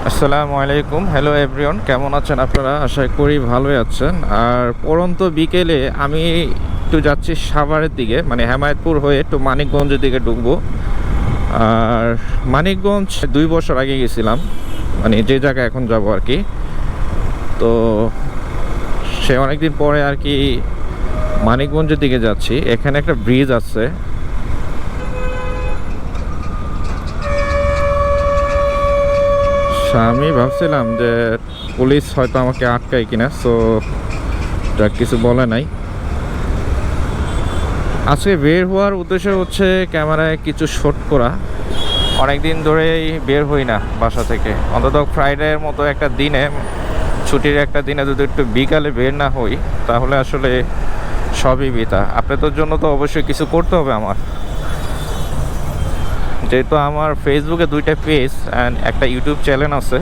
আসসালামু আলাইকুম, hello everyone, কেমন আছেন আপনারা? আশা করি ভালোই আছেন। আর পরন্ত বিকেলে আমি একটু যাচ্ছি সাভারের দিকে, মানে হেমায়েতপুর হয়ে একটু মানিকগঞ্জের দিকে ঢুকবো। আর মানিকগঞ্জ 2 বছর আগে গেছিলাম, মানে যে জায়গায় এখন যাব আর কি। তো সে অনেকদিন পরে আর কি মানিকগঞ্জের দিকে যাচ্ছি। এখানে একটা ব্রিজ আছে, আমি ভাবছিলাম যে পুলিশ হয়তো আমাকে আটকায় কিনা, সো যা কিছু বলে নাই। আজকে বের হওয়ার উদ্দেশ্য হচ্ছে ক্যামেরায় কিছু শুট করা। অনেকদিন ধরেই বের হই না বাসা থেকে, অন্তত ফ্রাইডের মতো একটা দিনে, ছুটির একটা দিনে যদি একটু বিকালে বের না হই তাহলে আসলে সবই বৃথা। আপনাদের জন্য তো অবশ্যই কিছু করতে হবে আমার, যেহেতু আমার ফেসবুকে 2টা পেজ অ্যান্ড একটা ইউটিউব চ্যানেল আছে,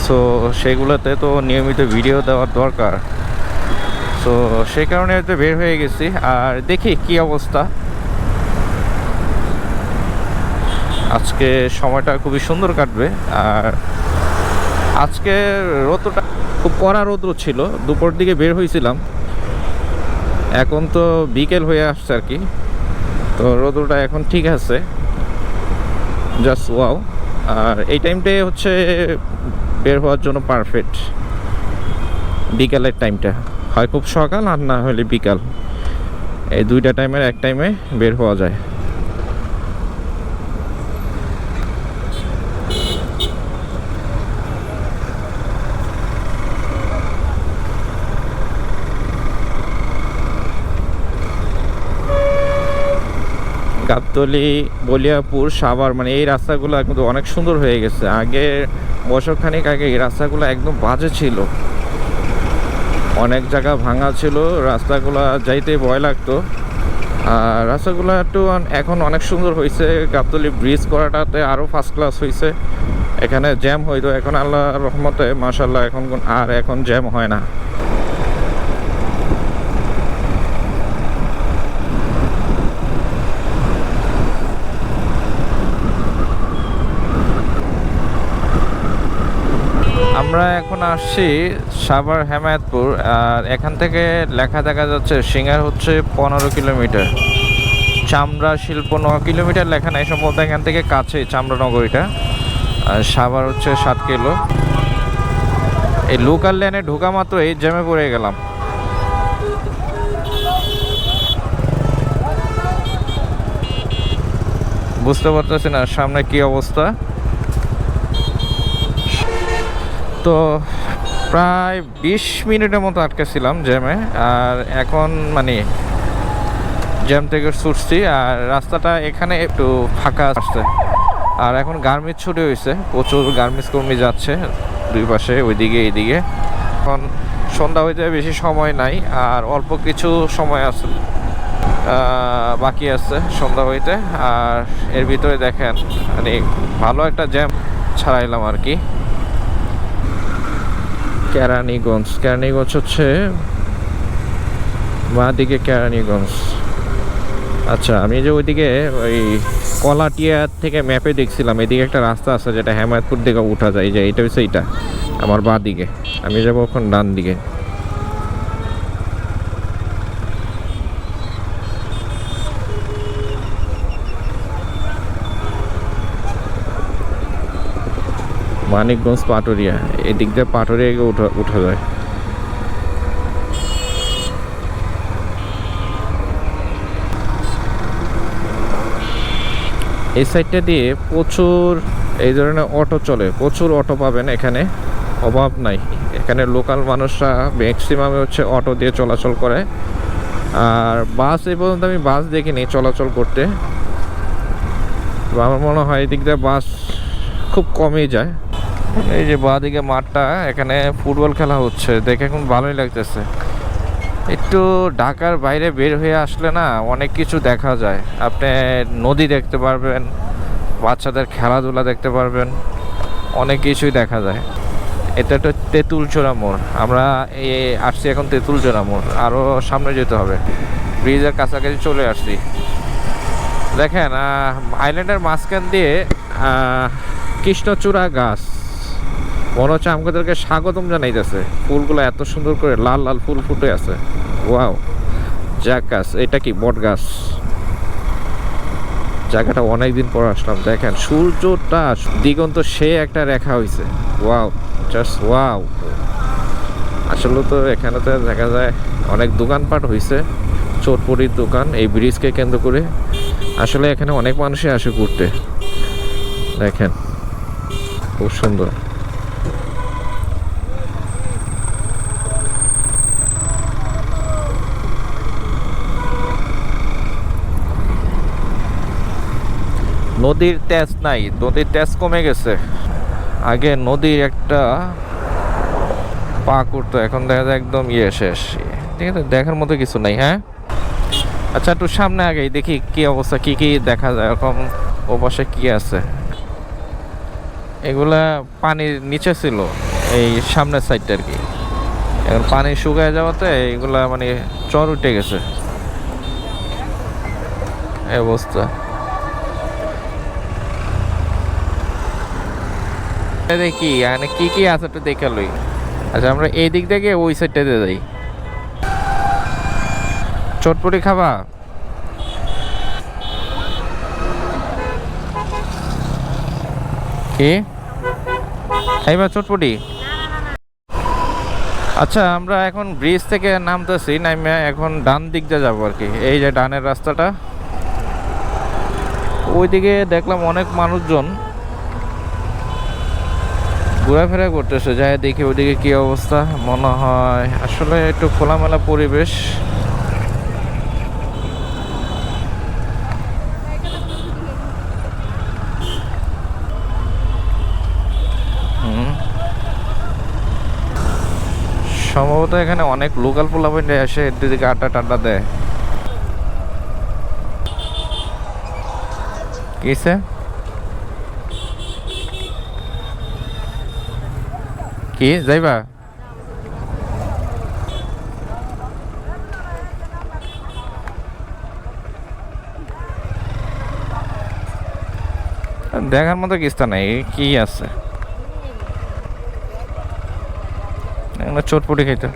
সো সেগুলোতে তো নিয়মিত ভিডিও দেওয়ার দরকার। সো সেই কারণে হয়তো বের হয়ে গেছি, আর দেখি কি অবস্থা। আজকে সময়টা খুবই সুন্দর কাটবে। আর আজকে রোদটা খুব কড়া রৌদ্র ছিল, দুপুর দিকে বের হয়েছিলাম, এখন তো বিকেল হয়ে আসছে আর কি। তো রৌদ্রটা এখন ঠিক আছে, জাস্ট ওয়াও। আর এই টাইমটাই হচ্ছে বের হওয়ার জন্য পারফেক্ট, বিকালের টাইমটা। হয় খুব সকাল আর না হলে বিকাল, এই 2টা টাইমের এক টাইমে বের হওয়া যায়। গাবতলী, বলিয়াপুর, সাভার, মানে এই রাস্তাগুলো কিন্তু অনেক সুন্দর হয়ে গেছে। আগে বছরখানেক আগে এই রাস্তাগুলো একদম বাজে ছিল, অনেক জায়গা ভাঙা ছিল, রাস্তাগুলো যাইতে ভয় লাগতো। আর রাস্তাগুলো একটু এখন অনেক সুন্দর হয়েছে। গাবতলী ব্রিজ করাটাতে আরও ফার্স্ট ক্লাস হয়েছে। এখানে জ্যাম হইতো, এখন আল্লাহর রহমতে মাশাআল্লাহ এখন জ্যাম হয় না। আমরা এখন আসছি সাভার হেমায়েতপুর। আর এখান থেকে লেখা দেখা যাচ্ছে সিঙ্গার হচ্ছে 15 কিলোমিটার, চামড়া শিল্প 9 কিলোমিটার লেখা নাই, সম্ভবত এখান থেকে কাছে চামড়া নগরীটা। আর সাভার হচ্ছে 7 কিলো। এই লোকাল লেনে ঢোকা মাত্র এই জ্যামে পড়ে গেলাম। বুঝতে পারতেছি না সামনে কি অবস্থা। তো প্রায় 20 মিনিটের মতো আটকেছিলাম জ্যামে, আর এখন মানে জ্যাম থেকে ছুটছি। আর রাস্তাটা এখানে একটু ফাঁকা আসছে। আর এখন গার্মেন্টস ছুটি হয়েছে, প্রচুর গার্মেন্টস কর্মী যাচ্ছে দুই পাশে, ওইদিকে এইদিকে। এখন সন্ধ্যা হইতে বেশি সময় নাই, আর অল্প কিছু সময় আছে বাকি আছে সন্ধ্যা হইতে। আর এর ভিতরে দেখেন মানে ভালো একটা জ্যাম ছাড়াইলাম আর কি। কেরানীগঞ্জ হচ্ছে বাঁ দিকে কেরানীগঞ্জ। আচ্ছা, আমি যে ওইদিকে ওই কলাটিয়া থেকে ম্যাপে দেখছিলাম এদিকে একটা রাস্তা আছে যেটা হেমায়তপুর দিকে উঠা যায়, যে এটা হচ্ছে এইটা আমার বাঁ দিকে, আমি যাবো এখন ডান দিকে। মানিকগঞ্জ পাটুরিয়া, এই দিক দিয়ে পাটুরিয়া উঠা যায়। এই সাইডটা দিয়ে প্রচুর এই ধরনের অটো চলে, প্রচুর অটো পাবেন এখানে, অভাব নাই। এখানে লোকাল মানুষরা ম্যাক্সিমামে হচ্ছে অটো দিয়ে চলাচল করে। আর বাস এই পর্যন্ত আমি বাস দেখিনি চলাচল করতে, আমার মনে হয় এই দিক দিয়ে বাস খুব কমই যায়। এই যে বাঁ দিকে মাঠটা, এখানে ফুটবল খেলা হচ্ছে, দেখে এখন ভালোই লাগতেছে। একটু ঢাকার বাইরে বের হয়ে আসলে না অনেক কিছু দেখা যায়। আপনি নদী দেখতে পারবেন, বাচ্চাদের খেলাধুলা দেখতে পারবেন, অনেক কিছুই দেখা যায়। এটা একটা তেঁতুলচোরা মোড়, আমরা আসছি এখন তেঁতুলচোরা মোড়, আরও সামনে যেতে হবে। ব্রিজের কাছাকাছি চলে আসছি। দেখেন আইল্যান্ডের মাঝখান দিয়ে কৃষ্ণচূড়া গাছ, মনে হচ্ছে আমাদেরকে স্বাগতম জানাইতেছে। ফুলগুলো এত সুন্দর করে লাল লাল ফুল ফুটে আছে। ওয়াও, জাকাস। এটা কি বট গাছ? জায়গাটা অনেকদিন পর আসলাম। দেখেন সূর্যটা দিগন্ত সে একটা রেখা হয়েছে। Wow, just wow. আসলে তো এখানে তো দেখা যায় অনেক দোকানপাট হয়েছে, চোরপুরির দোকান এই ব্রিজকে কেন্দ্র করে। আসলে এখানে অনেক মানুষই আসে ঘুরতে। দেখেন খুব সুন্দর। নদীর তেজ নাই, নদীর তেজ কমে গেছে। আগে নদীর একটা পা করতো, এখন দেখা যায় একদম শেষ। ঠিক আছে, দেখার মতো কিছু নাই। হ্যাঁ, আচ্ছা একটু সামনে আগে দেখি কি অবস্থা, কি কি দেখা যায়। এরকম ও পাশে কি আছে? এগুলা পানির নিচে ছিল, এই সামনের সাইডটা আর কি। এখন পানি শুকায় যাওয়াতে এগুলা মানে চর উঠে গেছে, এই অবস্থা। দেখি মানে কি কি আছে একটু দেখে লই। আচ্ছা আমরা এই দিক থেকে ওই সাইডটাতে যাই। চটপটি খাবা? কি খাইবা চটপটি? আচ্ছা আমরা এখন ব্রিজ থেকে নামতেছি, নামে এখন ডান দিক দিয়ে যাবো আর কি। এই যে ডানের রাস্তাটা, ওইদিকে দেখলাম অনেক মানুষজন ঘোরাফেরা করতেছে। যাই দেখি ওইদিকে কি অবস্থা। মনে হয় আসলে একটু খোলামেলা পরিবেশ। সম্ভবত এখানে অনেক লোকাল পোলাপাইন্ডে আসে, এদিকে আড্ডা টাড্ডা দেয়। কিসে কি যাইবা? দেখার মতো কিস্তা নাই, কি আছে চটপটি খাইতে।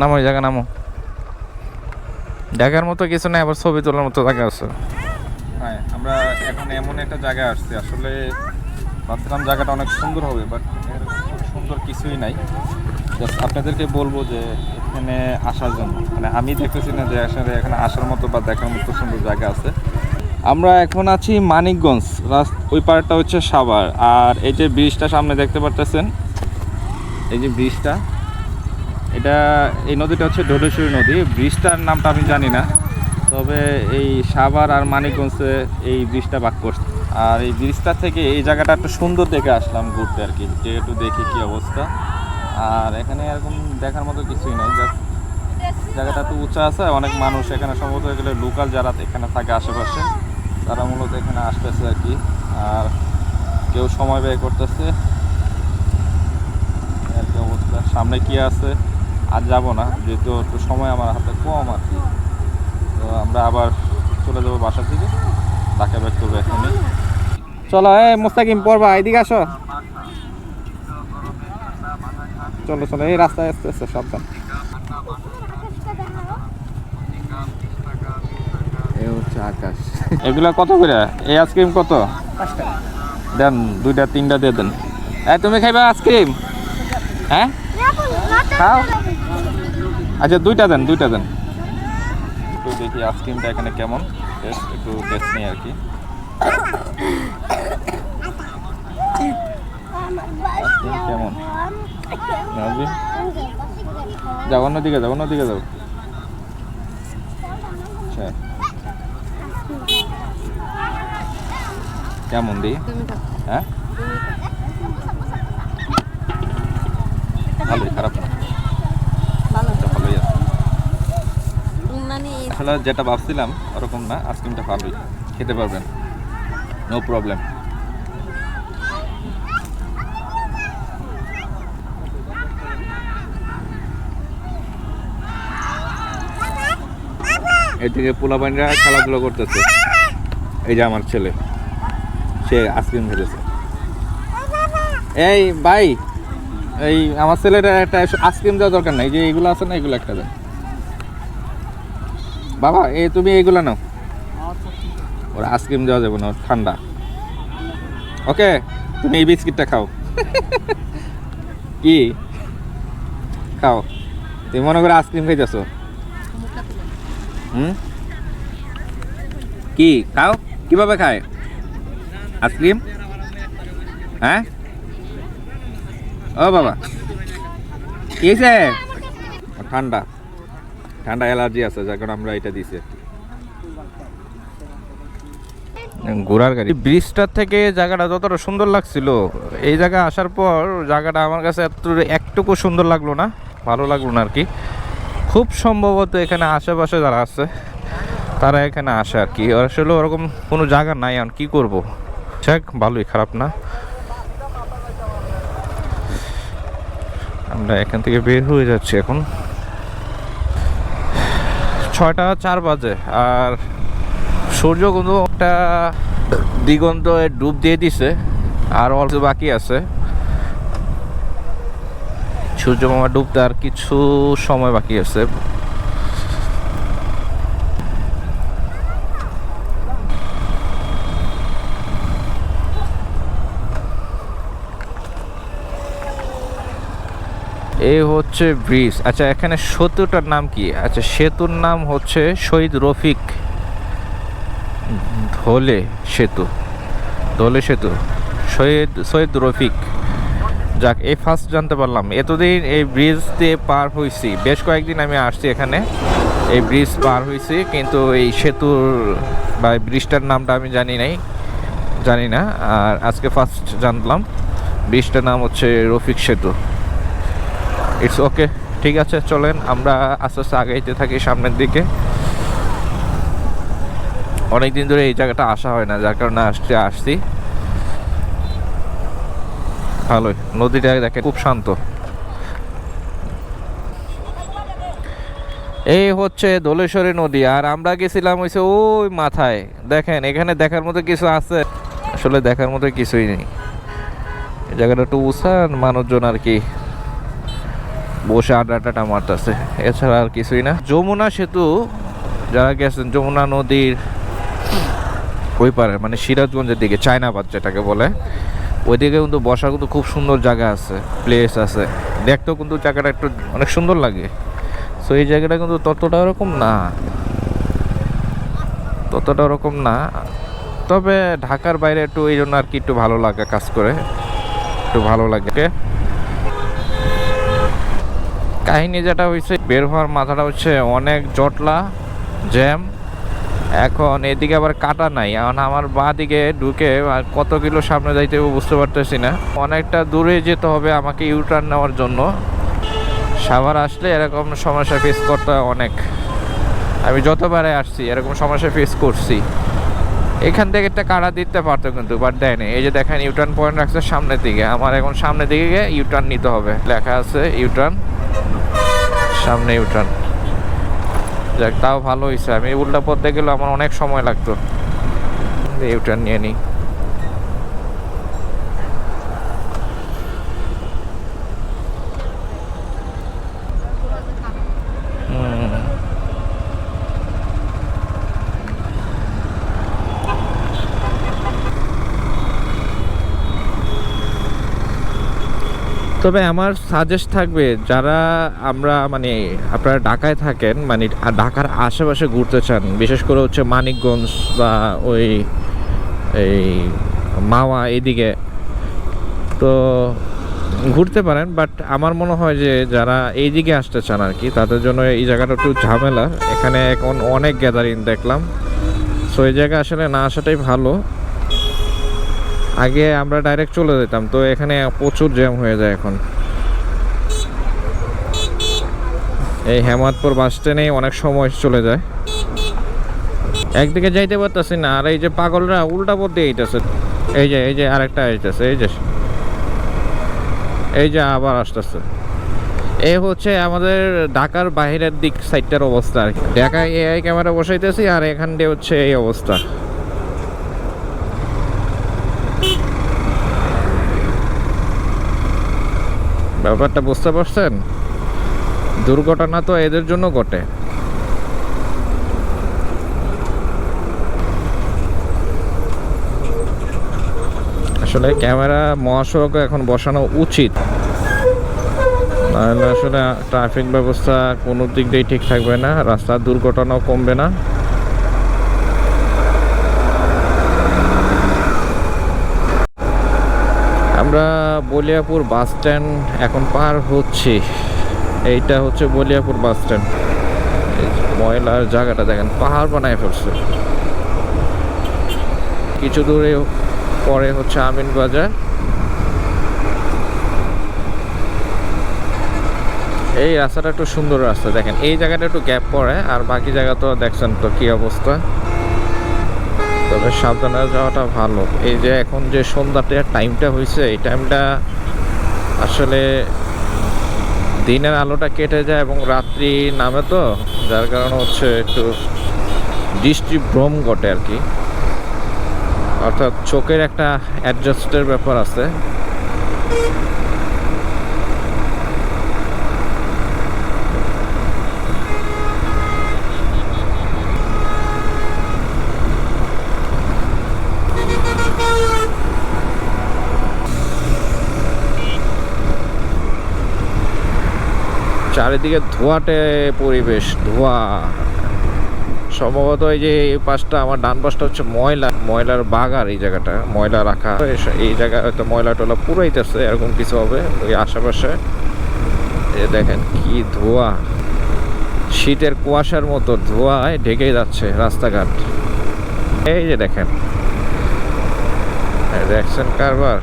নামো, ওই জায়গা নামো। দেখার মতো কিছু নেই, আবার ছবি তোলার মতো জায়গা আছে। হ্যাঁ, আমরা এখন এমন একটা জায়গায় আসছি, আসলে ভাবছিলাম জায়গাটা অনেক সুন্দর হবে, বাট খুব সুন্দর কিছুই নাই। জাস্ট আপনাদেরকে বলবো যে এখানে আসার জন্য, মানে আমি দেখতেছি না যে আসলে এখানে আসার মতো বা দেখার মতো সুন্দর জায়গা আছে। আমরা এখন আছি মানিকগঞ্জ, ওই পাড়টা হচ্ছে সাভার। আর এই যে ব্রিজটা সামনে দেখতে পারতেছেন, এই যে ব্রিজটা, এটা এই নদীটা হচ্ছে ঢোলেশ্বরী নদী। ব্রিজটার নামটা আমি জানি না, তবে এই সাভার আর মানিকগঞ্জে এই ব্রিজটা ভাগ করছে। আর এই ব্রিজটা থেকে এই জায়গাটা একটু সুন্দর দেখে আসলাম ঘুরতে আর কি, যে একটু দেখি কি অবস্থা। আর এখানে এরকম দেখার মতো কিছুই নাই, জাস্ট জায়গাটা একটু উঁচা আছে, অনেক মানুষ এখানে সম্ভবত এগুলো লোকাল যারা এখানে থাকে আশেপাশে, তারা মূলত এখানে আসতেছে আর কি। আর কেউ সময় ব্যয় করতেছে আর কি অবস্থা। সামনে কি আছে আর যাব না, যেহেতু একটু সময় আমার হাতে কম আর কি। তো আমরা আবার চলে যাবো বাসার দিকে, ঢাকা ব্যাক করবো এখনই। চলো মোস্তাকিম পড়বা, এদিকে আসো। চলো চলো, এই রাস্তায় আসতে আসতে সাবধান। এই হচ্ছে আকাশ। এগুলা কত করে? এই আইসক্রিম কত? 5 টাকা দেন, 2টা 3টা দিয়ে দেন। তুমি খাইবা আইসক্রিম? হ্যাঁ খাও। আচ্ছা 2টা দেন, 2টা দেন। একটু দেখি আইসক্রিমটা এখানে কেমন টেস্ট, একটু টেস্ট নেই আর কি। কেমন যাও, অন্যদিকে যাও, অন্যদিকে যাও। আচ্ছা কেমন দিই? হ্যাঁ ভালোই, খারাপ না, ভালোই আছে। আসলে যেটা ভাবছিলাম ওরকম না, আইসক্রিমটা ভালোই, খেতে পারবেন, নো প্রবলেম। এদিকে পোলাপাইনরা খেলাধুলা করতেছে। এই যে আমার ছেলে, সে আইসক্রিম খেতেছে। এই ভাই, এই আমার ছেলেটা একটা আইসক্রিম দেওয়া দরকার নাই, যে এইগুলো আছে না, এগুলো একটা দেন বাবা। এই তুমি এইগুলো নাও, ওরা আইসক্রিম দেওয়া যাবে না, ঠান্ডা। ওকে, তুমি এই বিস্কিটটা খাও। কি খাও? তুমি মনে করে আইসক্রিম খাইতেছো? কি খাও? কিভাবে খায় আইসক্রিম? হ্যাঁ, ও বাবা, কি হয়েছে? ঠান্ডা, ঠান্ডা অ্যালার্জি আছে, যার কারণে আমরা এটা দিছি। ঘোড়ার গাড়ি। ব্রিজটার থেকে জায়গাটা যতটা সুন্দর লাগছিল, এই জায়গায় আসার পর জায়গাটা আমার কাছে একটুকু সুন্দর লাগলো না, ভালো লাগলো না আর কি। খুব সম্ভবত এখানে আশেপাশে যারা আছে তারা এখানে আসে আর কি। আসলে ওরকম কোনো জায়গা নাই, আর কি করবো। যাক, ভালোই, খারাপ না। আমরা এখান থেকে বের হয়ে যাচ্ছি এখন। 6:04 বাজে, আর সূর্য কিন্তু একটা দিগন্ত ডুব দিয়ে দিছে, আর অল্প বাকি আছে সূর্য মামা ডুবতে, আর কিছু সময় বাকি আছে। এই হচ্ছে ব্রিজ। আচ্ছা, এখানে সেতুটার নাম কি? আচ্ছা, সেতুর নাম হচ্ছে শহীদ রফিক ধলে সেতু। ধলে সেতু, শহীদ রফিক। যাক, এই ফার্স্ট জানতে পারলাম। এতদিন এই ব্রিজ দিয়ে পার হয়েছি, বেশ কয়েকদিন আমি আসছি এখানে, এই ব্রিজ পার হয়েছি, কিন্তু এই সেতুর বা ব্রিজটার নামটা আমি জানি না। আর আজকে ফার্স্ট জানলাম ব্রিজটার নাম হচ্ছে রফিক সেতু। ইটস ওকে, ঠিক আছে, চলেন আমরা আস্তে আস্তে আগাইতে থাকি সামনের দিকে। অনেকদিন ধরে এই জায়গাটা আসা হয় না, যার কারণে আসছি। ভালোই, নদীটা দেখেন খুব শান্ত। এই হচ্ছে ধলেশ্বরী নদী, আর আমরা গেছিলাম হয়েছে ওই মাথায়। দেখেন, এখানে দেখার মতো কিছু আছে? আসলে দেখার মতো কিছুই নেই। এই জায়গাটা একটু উঁচান, মানুষজন আর কি বসে আড্ডা মারতেছে, এছাড়া আর কিছুই না। যমুনা সেতু, যারা গেছেন যমুনা নদীর ওই পারে, মানে সিরাজগঞ্জের দিকে, চায়নাবাদ যেটাকে বলে, ওইদিকে কিন্তু বসার কিন্তু খুব সুন্দর জায়গা আছে, প্লেস আছে। দেখতেও কিন্তু জায়গাটা একটু অনেক সুন্দর লাগে। সো এই জায়গাটা কিন্তু ততটা ওরকম না, তবে ঢাকার বাইরে একটু এই জন্য আর কি একটু ভালো লাগে, কাজ করে একটু ভালো লাগে। কাহিনী যেটা হয়েছে, বের হওয়ার মাথাটা হচ্ছে অনেক জটলা, জ্যাম। এখন এদিকে আবার কাটা নাই, এখন আমার বাঁ দিকে ঢুকে আর কত কিলো সামনে যাইতে বুঝতে পারতেছি না। অনেকটা দূরে যেতে হবে আমাকে ইউটার্ন নেওয়ার জন্য। সাভার আসলে এরকম সমস্যা ফেস করতে অনেক, আমি যতবারে আসছি এরকম সমস্যা ফেস করছি। এখান থেকে একটা কাটা দিতে পারতো কিন্তু, বাট দেয়নি। এই যে দেখেন, ইউটার্ন পয়েন্ট রাখছে সামনের দিকে, আমার এখন সামনের দিকে গিয়ে ইউটার্ন নিতে হবে, লেখা আছে ইউটার্ন, সামনে ইউটার্ন। যাক, তাও ভালো হয়েছে, আমি উল্টা পথে গেলে আমার অনেক সময় লাগতো। ইউটার্ন নিয়ে নিই। তবে আমার সাজেস্ট থাকবে, যারা মানে আপনারা ঢাকায় থাকেন, মানে ঢাকার আশেপাশে ঘুরতে চান, বিশেষ করে হচ্ছে মানিকগঞ্জ বা এই মাওয়া এদিকে, তো ঘুরতে পারেন। বাট আমার মনে হয় যে যারা এইদিকে আসতে চান আর কি, তাদের জন্য এই জায়গাটা একটু ঝামেলা। এখানে এখন অনেক গ্যাদারিং দেখলাম, সো এই জায়গায় আসলে না আসাটাই ভালো। আগে আমরা ডাইরেক্ট চলে যেতাম, তো এখানে প্রচুর জ্যাম হয়ে যায় এখন। এই হেমাদপুর বাস স্ট্যান্ডে অনেক সময় চলে যায়, একদিকে যাইতে পারতেছি না। আর এই যে পাগলরা উল্টা পথ দিয়ে এইতেছে, এই যে আরেকটা আইতেছে, এই যে আবার আসতেছে। এই হচ্ছে আমাদের ঢাকার বাইরের দিক সাইডটার অবস্থা আর কি। ঢাকায় এআই ক্যামেরা বসাইতেছি আর এখান দিয়ে হচ্ছে এই অবস্থা। ব্যাপারটা বুঝতে পারছেন? দুর্ঘটনা তো এদের জন্য ঘটে। আসলে ক্যামেরা মহাসড়কে এখন বসানো উচিত, নাহলে আসলে ট্রাফিক ব্যবস্থা কোনো দিক দিয়েই ঠিক থাকবে না, রাস্তার দুর্ঘটনাও কমবে না। আমরা বলিয়াপুর বাস স্ট্যান্ড এখন পার হচ্ছি। এইটা হচ্ছে বলিয়াপুর বাস স্ট্যান্ড। ময়লার জায়গাটা দেখেন, পাহাড় বানায় ফেলছে। কিছু দূরে পরে হচ্ছে আমিন বাজার। এই রাস্তাটা একটু সুন্দর রাস্তা, দেখেন এই জায়গাটা একটু গ্যাপ পড়ে, আর বাকি জায়গা তো দেখছেন তো কি অবস্থা। তবে সাবধানে যাওয়াটা ভালো। এই যে এখন যে সন্ধ্যাটা টাইমটা হয়েছে, এই টাইমটা আসলে দিনের আলোটা কেটে যায় এবং রাত্রি নামে, তো যার কারণে হচ্ছে একটু দৃষ্টিভ্রম ঘটে আর কি। অর্থাৎ চোখের একটা অ্যাডজাস্টের ব্যাপার আছে। চারিদিকে ধোঁয়াটে পরিবেশ, ধোঁয়া। সম্ভবত এই যে এই পাশটা, আমার ডান পাশটা হচ্ছে ময়লার বাগার। এই জায়গাটা ময়লা রাখা, এই জায়গায় হয়তো ময়লা টলা পুরাইতেছে, এরকম কিছু হবে ওই আশেপাশে। এই দেখেন কি ধোঁয়া, শীতের কুয়াশার মতো ধোঁয়ায় ঢেকে যাচ্ছে রাস্তাঘাট। এই যে দেখেন, দেখছেন কারবার।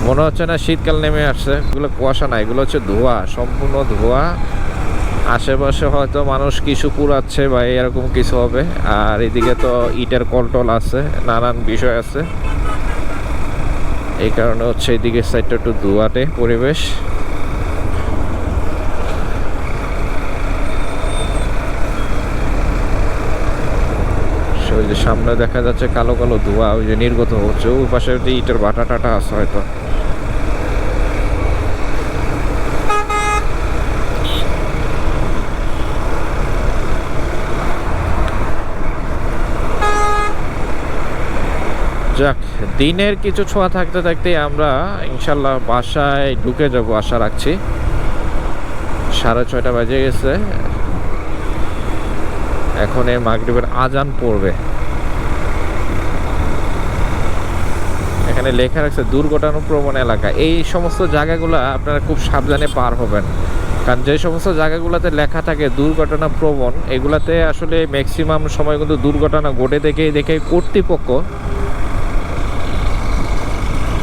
মনে হচ্ছে না শীতকাল নেমে আসছে। এগুলো কুয়াশা না, এগুলো হচ্ছে ধোঁয়া, সম্পূর্ণ ধোঁয়া। আশেপাশে হয়তো মানুষ কিছু পুরাচ্ছে বা এরকম কিছু হবে। আর এদিকে তো ইটের কলটল আছে, নানান বিষয় আছে, এই কারণে হচ্ছে এদিকে সাইডটা একটু ধোঁয়াটে পরিবেশ। ওই যে সামনে দেখা যাচ্ছে কালো কালো ধোঁয়া, ওই যে নির্গত হচ্ছে। ওই পাশে ইটের বাটা টাটা আছে হয়তো। যাক, দিনের কিছু ছোঁয়া থাকতে থাকতে আমরা ইনশাল্লাহ বাসায় ঢুকে যাব আশা রাখছি। 6:30 বাজে গেছে, এখন এই মাগরিবের আজান পড়বে। এখানে লেখা রাখছে দুর্ঘটনাপ্রবণ এলাকা। এই সমস্ত জায়গাগুলো আপনারা খুব সাবধানে পার হবেন, কারণ যে সমস্ত জায়গাগুলোতে লেখা থাকে দুর্ঘটনা প্রবণ, এগুলাতে আসলে ম্যাক্সিমাম সময় কিন্তু দুর্ঘটনা ঘটে দেখে কর্তৃপক্ষ,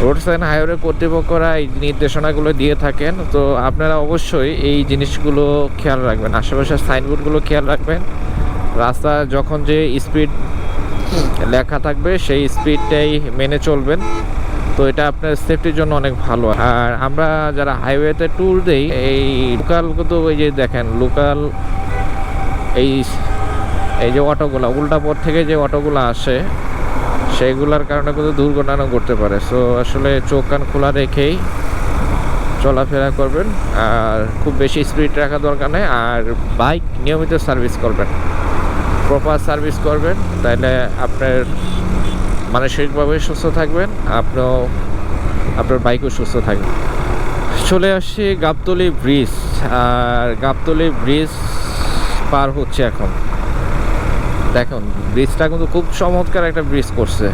রোড সাইন হাইওয়ে কর্তৃপক্ষরা এই নির্দেশনাগুলো দিয়ে থাকেন। তো আপনারা অবশ্যই এই জিনিসগুলো খেয়াল রাখবেন, আশেপাশের সাইনবোর্ডগুলো খেয়াল রাখবেন। রাস্তা যখন যে স্পিড লেখা থাকবে সেই স্পিডটাই মেনে চলবেন। তো এটা আপনার সেফটির জন্য অনেক ভালো। আর আমরা যারা হাইওয়েতে ট্যুর দেই, এই লোকাল কিন্তু ওই যে দেখেন লোকাল এই যে অটোগুলো, উল্টা পথ থেকে যে অটোগুলো আসে, সেইগুলোর কারণে কিন্তু দুর্ঘটনা ঘটতে পারে। সো আসলে চোখ কান খোলা রেখেই চলাফেরা করবেন, আর খুব বেশি স্পিড রাখা দরকার নেই। আর বাইক নিয়মিত সার্ভিস করবেন, প্রপার সার্ভিস করবেন, তাইলে আপনার মানসিকভাবে সুস্থ থাকবেন, আপনার বাইকও সুস্থ থাকবে। চলে আসছি গাবতলী ব্রিজ, আর গাবতলী ব্রিজ পার হচ্ছে এখন। দেখুন ব্রিজটা কিন্তু খুব চমৎকার একটা ব্রিজ করছে।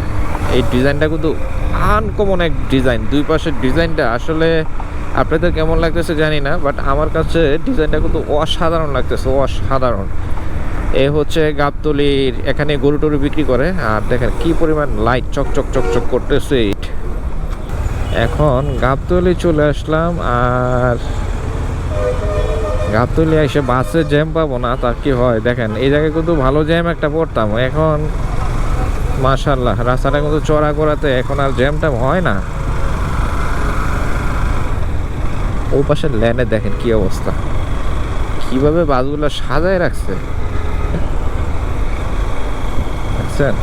এই ডিজাইনটা কিন্তু আনকমন এক ডিজাইন। দুই পাশের ডিজাইনটা আসলে আপনাদের কেমন লাগতেছে জানি না, বাট আমার কাছে ডিজাইনটা কিন্তু অসাধারণ লাগতেছে, অসাধারণ। এ হচ্ছে গাবতলীর, এখানে গরু টরু বিক্রি করে। আর দেখেন কি পরিমাণ লাইট চকচক চকচক করতেছে। এখন গাবতলী চলে আসলাম, আর গাবতলী এসে বাসে জ্যাম পাবো না তা কি হয়। দেখেন এই জায়গায় কিন্তু ভালো জ্যাম একটা পড়তাম, এখন মাশাআল্লাহ রাস্তাটা কিন্তু চড়া করাতে এখন আর জ্যাম ট্যাম হয় না। ও পাশের ল্যান্ডে দেখেন কি অবস্থা, কিভাবে বাসগুলো সাজায় রাখছে দেখছেন।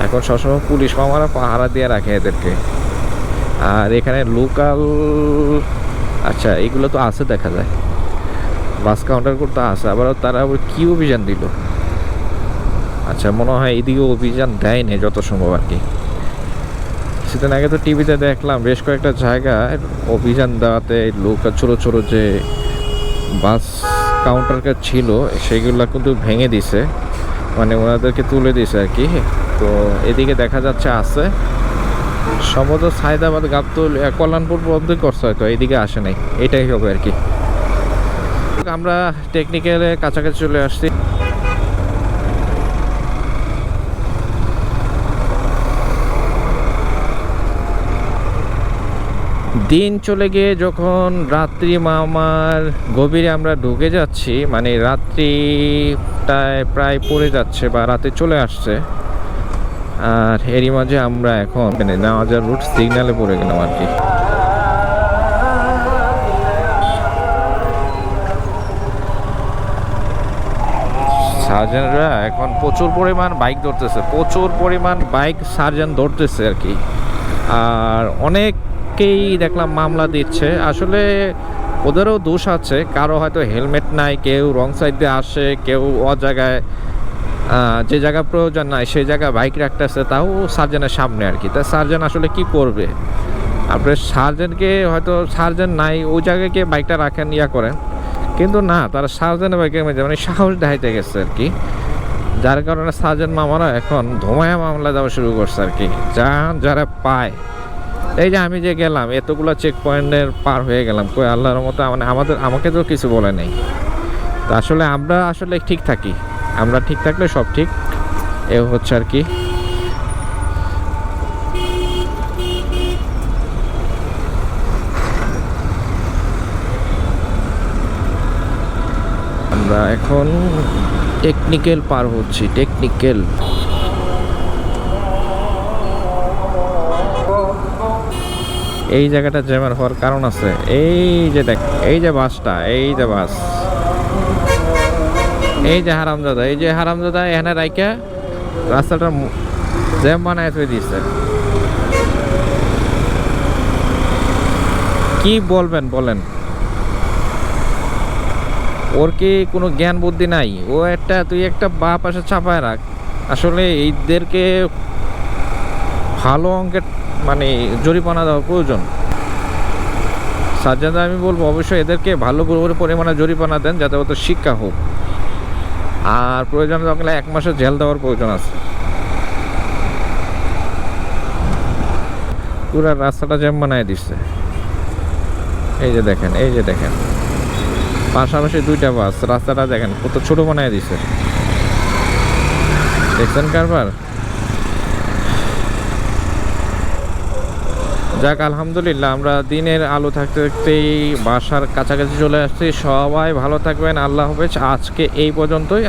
এখন সবসময় পুলিশ মামারা পাহারা দিয়ে রাখে এদেরকে। আর এখানে লোকাল, আচ্ছা এগুলো তো আছে দেখা যায়, বাস কাউন্টার করতে আছে। আবার তারা আবার কি অভিযান দিল, আচ্ছা মনে হয় এদিকে অভিযান দেয়নি যত সম্ভব আর কি। সেদিন আগে তো টিভিতে দেখলাম বেশ কয়েকটা জায়গায় অভিযান দেওয়াতে লোকাল ছোটো ছোটো যে বাস কাউন্টার ছিল সেগুলো কিন্তু ভেঙে দিছে, মানে ওনাদেরকে তুলে দিছে আর কি। তো এদিকে দেখা যাচ্ছে আছে সম্ভবত সায়দাবাদ, গাবতুল, কল্যাণপুর পর্যন্তই করছে, হয়তো এইদিকে আসে নাই, এটাই হবে আর কি। আমরা টেকনিক্যালে কাছাকাছি চলে আসছি। দিন চলে গিয়ে যখন রাত্রি মামার গভীরে আমরা ঢুকে যাচ্ছি, মানে রাত্রিটায় প্রায় পড়ে যাচ্ছে বা রাতে চলে আসছে, আর এরই মাঝে আমরা এখন নেওয়াজার রুট সিগন্যালে পড়ে গেলাম আর কি। সার্জেন্টরা এখন প্রচুর পরিমাণ বাইক ধরতেছে, প্রচুর পরিমাণ বাইক সার্জেন্ট ধরতেছে আর কি। আর অনেককেই দেখলাম মামলা দিচ্ছে। আসলে ওদেরও দোষ আছে, কারো হয়তো হেলমেট নাই, কেউ রং সাইড দিয়ে আসে, কেউ ও জায়গায় যে জায়গা প্রয়োজন নাই সেই জায়গায় বাইক রাখতেছে, তাও সার্জেনের সামনে আর কি। তা সার্জেন আসলে কি করবে? আপনার সার্জেনকে হয়তো সার্জেন নাই ওই জায়গায় গিয়ে বাইকটা রাখেন, ইয়া করেন, কিন্তু না, তারা সার্জেনের বাইকের মধ্যে মানে সাহস দেখাইতে গেছে আর কি। যার কারণে সার্জেন মামারা এখন ধোঁয়া মামলা দেওয়া শুরু করছে আর কি, যারা পায়। এই যে আমি যে গেলাম এতগুলো চেক পয়েন্টের পার হয়ে গেলাম, কই আল্লাহর মতো মানে আমাকে তো কিছু বলে নেই। তা আসলে আমরা আসলে ঠিক থাকি, আমরা ঠিক থাকলে সব ঠিক, এ হচ্ছে আর কি। আমরা এখন টেকনিক্যাল পার হচ্ছি, টেকনিক্যাল। এই জায়গাটা জ্যামের হওয়ার কারণ আছে, এই যে দেখ, এই যে বাসটা, এই যে বাস, এই যে হারামজাদা, এই যে হারামজাদা এখানে রাইকা রাস্তাটা জ্যাম বানায় থই দিচ্ছে। কি বলবেন বলেন, ওর কি কোনো জ্ঞান বুদ্ধি নাই? ও তুই একটা বাঁ পাশে চাপায় রাখ। আসলে এইদেরকে ভালো অঙ্কের মানে জরিমানা দেওয়া প্রয়োজন। সার্জেন্ট আমি বলবো অবশ্যই এদেরকে ভালো পরিমাণে জরিমানা দেন, যাতে ওদের শিক্ষা হোক। আর প্রয়োজন থাকলে 1 মাসের জেল দেওয়ার প্রয়োজন আছে। পুরা রাস্তাটা জ্যাম বানায় দিচ্ছে। এই যে দেখেন, এই যে দেখেন, পাশাপাশি 2টা বাস, রাস্তাটা দেখেন কত ছোট বানায় দিচ্ছে, দেখছেন কারবার। যাক আলহামদুলিল্লাহ, আমরা দিনের আলো থাকতে থাকতেই বাসার কাছাকাছি চলে আসছি। সবাই ভালো থাকবেন, আল্লাহ হাফেজ। আজকে এই পর্যন্তই।